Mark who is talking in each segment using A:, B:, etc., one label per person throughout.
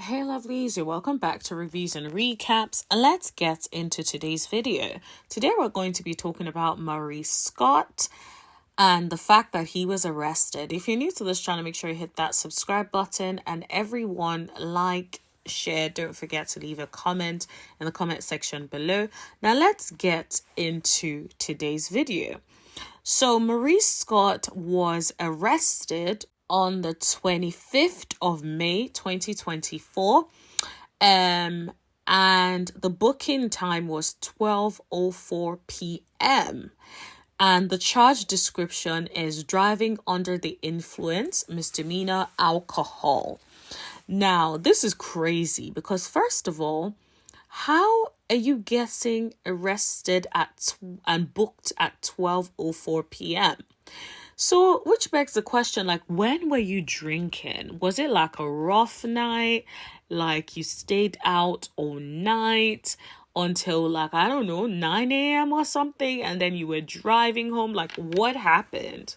A: Hey lovelies, you're welcome back to Reviews and Recaps. Let's get into today's video. Today we're going to be talking about Maurice Scott and the fact that he was arrested. If you're new to this channel, make sure you hit that subscribe button, and everyone like, share, don't forget to leave a comment in the comment section below. Now let's get into today's video. So Maurice Scott was arrested on the 25th of May 2024, and the booking time was 12:04 p.m. and the charge description is driving under the influence, misdemeanor, alcohol. Now this is crazy because, first of all, how are you getting arrested and booked at 12:04 p.m.? So, which begs the question, like, when were you drinking? Was it like a rough night? Like you stayed out all night until, like, I don't know, 9 a.m. or something, and then you were driving home? Like, what happened?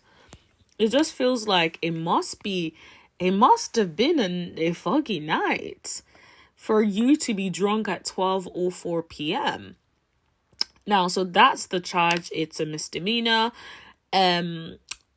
A: It just feels like it must have been a foggy night for you to be drunk at 12:04 p.m. Now, so that's the charge. It's a misdemeanor.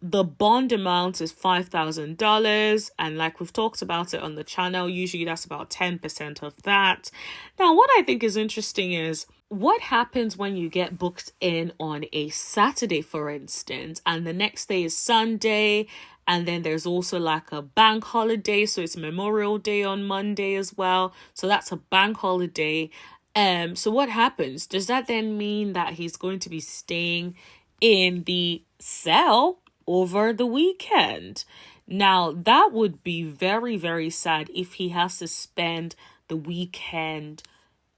A: The bond amount is $5,000, and like we've talked about it on the channel, usually that's about 10% of that. Now, what I think is interesting is what happens when you get booked in on a Saturday, for instance, and the next day is Sunday, and then there's also like a bank holiday, so it's Memorial Day on Monday as well, so that's a bank holiday. So what happens? Does that then mean that he's going to be staying in the cell over the weekend? Now, that would be very, very sad if he has to spend the weekend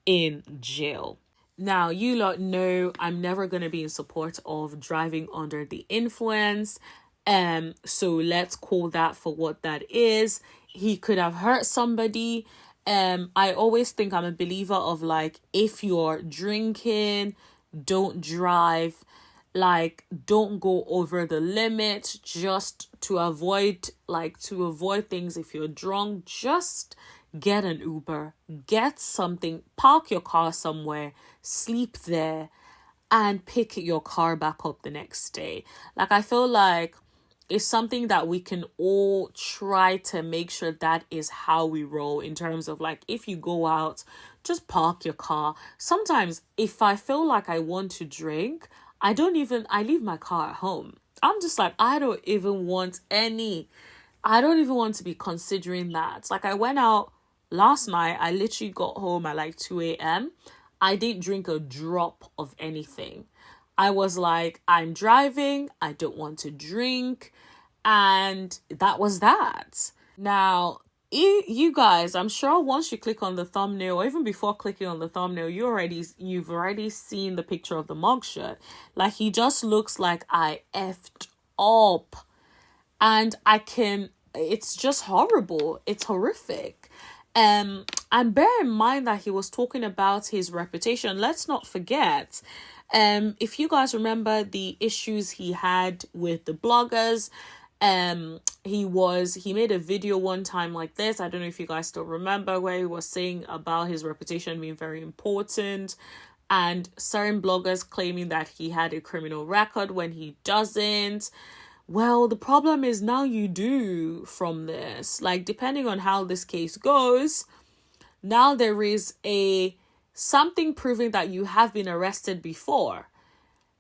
A: in jail. Now, you lot know I'm never going to be in support of driving under the influence. So let's call that for what that is. He could have hurt somebody. I always think I'm a believer of, like, if you're drinking, don't drive. Like, don't go over the limit just to avoid things. If you're drunk, just get an Uber, get something, park your car somewhere, sleep there, and pick your car back up the next day. Like, I feel like it's something that we can all try to make sure that is how we roll, in terms of, like, if you go out, just park your car. Sometimes if I feel like I want to drink, I leave my car at home. I'm just like, I don't even want to be considering that. Like, I went out last night, I literally got home at like 2 a.m. I didn't drink a drop of anything. I was like, I'm driving, I don't want to drink, and that was that. Now, you guys, I'm sure once you click on the thumbnail, or even before clicking on the thumbnail, you've already seen the picture of the mugshot. Like, he just looks like I effed up, and it's just horrible. It's horrific. And bear in mind that he was talking about his reputation. Let's not forget, if you guys remember the issues he had with the bloggers, he made a video one time like this, I don't know if you guys still remember, where he was saying about his reputation being very important, and certain bloggers claiming that he had a criminal record when he doesn't. Well, the problem is now you do from this. Like, depending on how this case goes, now there is something proving that you have been arrested before.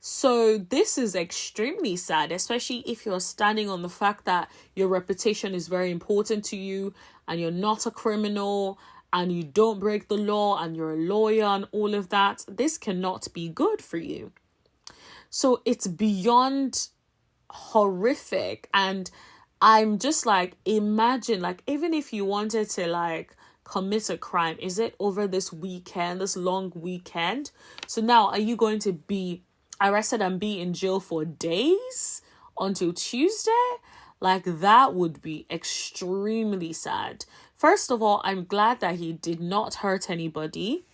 A: So this is extremely sad, especially if you're standing on the fact that your reputation is very important to you, and you're not a criminal, and you don't break the law, and you're a lawyer and all of that. This cannot be good for you. So it's beyond horrific. And I'm just like, imagine, like, even if you wanted to, like, commit a crime, is it over this weekend, this long weekend? So now, are you going to be arrested and be in jail for days until Tuesday? Like, that would be extremely sad. First of all, I'm glad that he did not hurt anybody,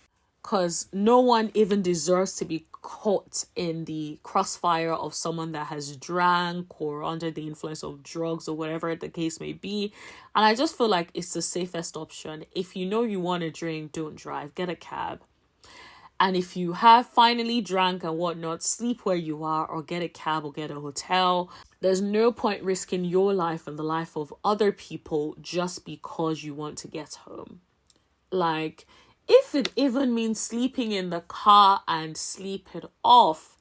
A: because no one even deserves to be caught in the crossfire of someone that has drank or under the influence of drugs or whatever the case may be. And I just feel like it's the safest option. If you know you want to drink, don't drive, get a cab. And if you have finally drank and whatnot, sleep where you are or get a cab or get a hotel. There's no point risking your life and the life of other people just because you want to get home. Like, if it even means sleeping in the car and sleep it off,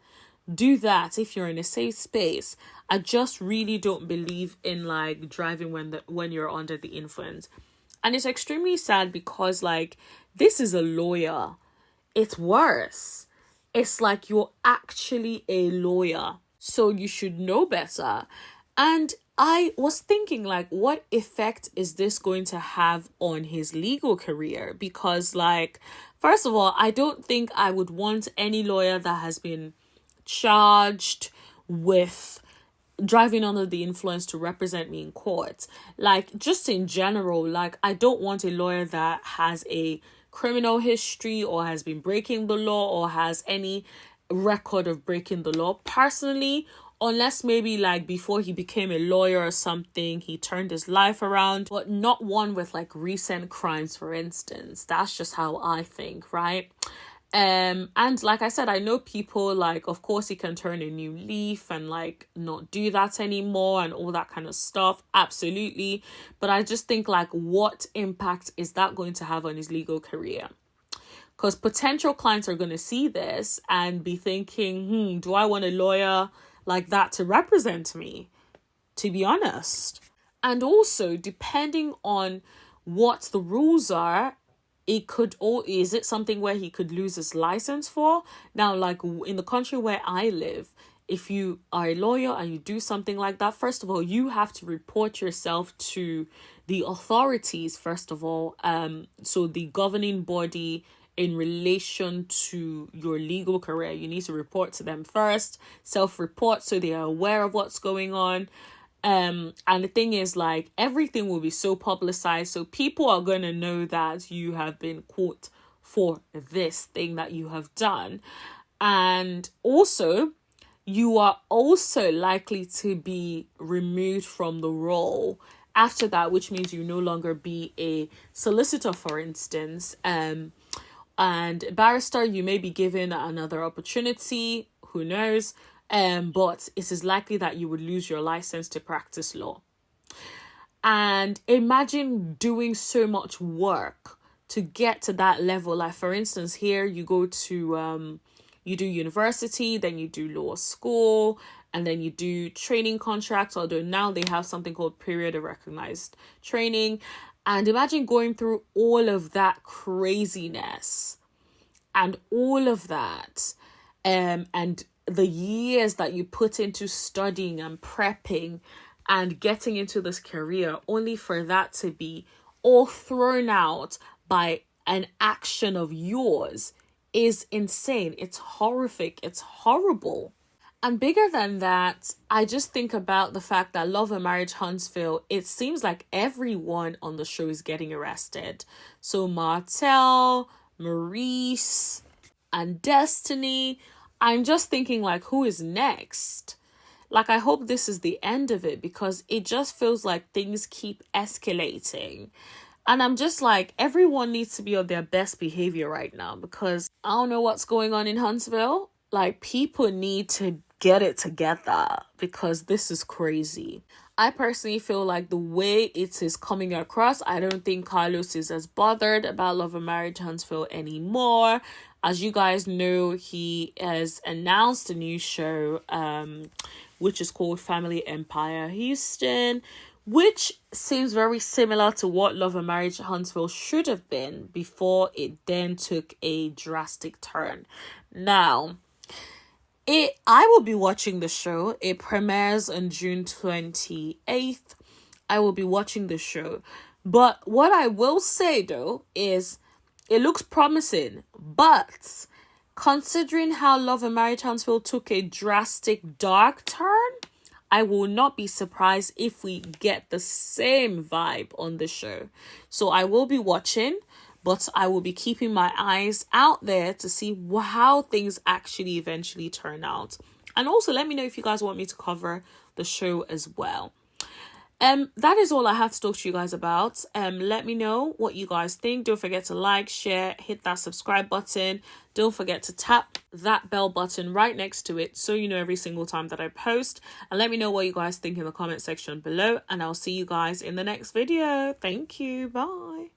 A: do that if you're in a safe space. I just really don't believe in like driving when you're under the influence. And it's extremely sad because like this is a lawyer. It's worse. It's like you're actually a lawyer. So you should know better. And I was thinking like, what effect is this going to have on his legal career? Because like, first of all, I don't think I would want any lawyer that has been charged with driving under the influence to represent me in court. Like, just in general, like, I don't want a lawyer that has a criminal history or has been breaking the law or has any record of breaking the law. Personally, unless maybe like before he became a lawyer or something, he turned his life around, but not one with like recent crimes, for instance. That's just how I think, right? And like I said, I know people like, of course, he can turn a new leaf and like not do that anymore and all that kind of stuff. Absolutely. But I just think like, what impact is that going to have on his legal career? Because potential clients are going to see this and be thinking, do I want a lawyer like that to represent me? To be honest. And also, depending on what the rules are, is it something where he could lose his license for? Now, like in the country where I live, if you are a lawyer and you do something like that, first of all, you have to report yourself to the authorities, first of all. So the governing body in relation to your legal career, you need to report to them first, self-report so they are aware of what's going on. And the thing is, like, everything will be so publicized, so people are going to know that you have been caught for this thing that you have done. And also, you are also likely to be removed from the role after that, which means you no longer be a solicitor, for instance. And barrister, you may be given another opportunity, who knows? But it is likely that you would lose your license to practice law. And imagine doing so much work to get to that level. Like, for instance, here you go to, you do university, then you do law school, and then you do training contracts, although now they have something called period of recognized training. And imagine going through all of that craziness and all of that, and the years that you put into studying and prepping and getting into this career, only for that to be all thrown out by an action of yours, is insane. It's horrific. It's horrible. And bigger than that, I just think about the fact that Love and Marriage Huntsville, it seems like everyone on the show is getting arrested. So Martell, Maurice, and Destiny. I'm just thinking like, who is next? Like, I hope this is the end of it, because it just feels like things keep escalating. And I'm just like, everyone needs to be on their best behavior right now, because I don't know what's going on in Huntsville. Like, people need to get it together, because this is crazy. I personally feel like the way it is coming across, I don't think Carlos is as bothered about Love and Marriage Huntsville anymore. As you guys know, he has announced a new show, which is called Family Empire Houston, which seems very similar to what Love and Marriage Huntsville should have been before it then took a drastic turn. Now, I will be watching the show. It premieres on June 28th. I will be watching the show. But what I will say, though, is it looks promising. But considering how Love and Marriage Huntsville took a drastic dark turn, I will not be surprised if we get the same vibe on the show. So I will be watching. but I will be keeping my eyes out there to see how things actually eventually turn out. And also let me know if you guys want me to cover the show as well. That is all I have to talk to you guys about. Let me know what you guys think. Don't forget to like, share, hit that subscribe button. Don't forget to tap that bell button right next to it so you know every single time that I post. And let me know what you guys think in the comment section below. And I'll see you guys in the next video. Thank you. Bye.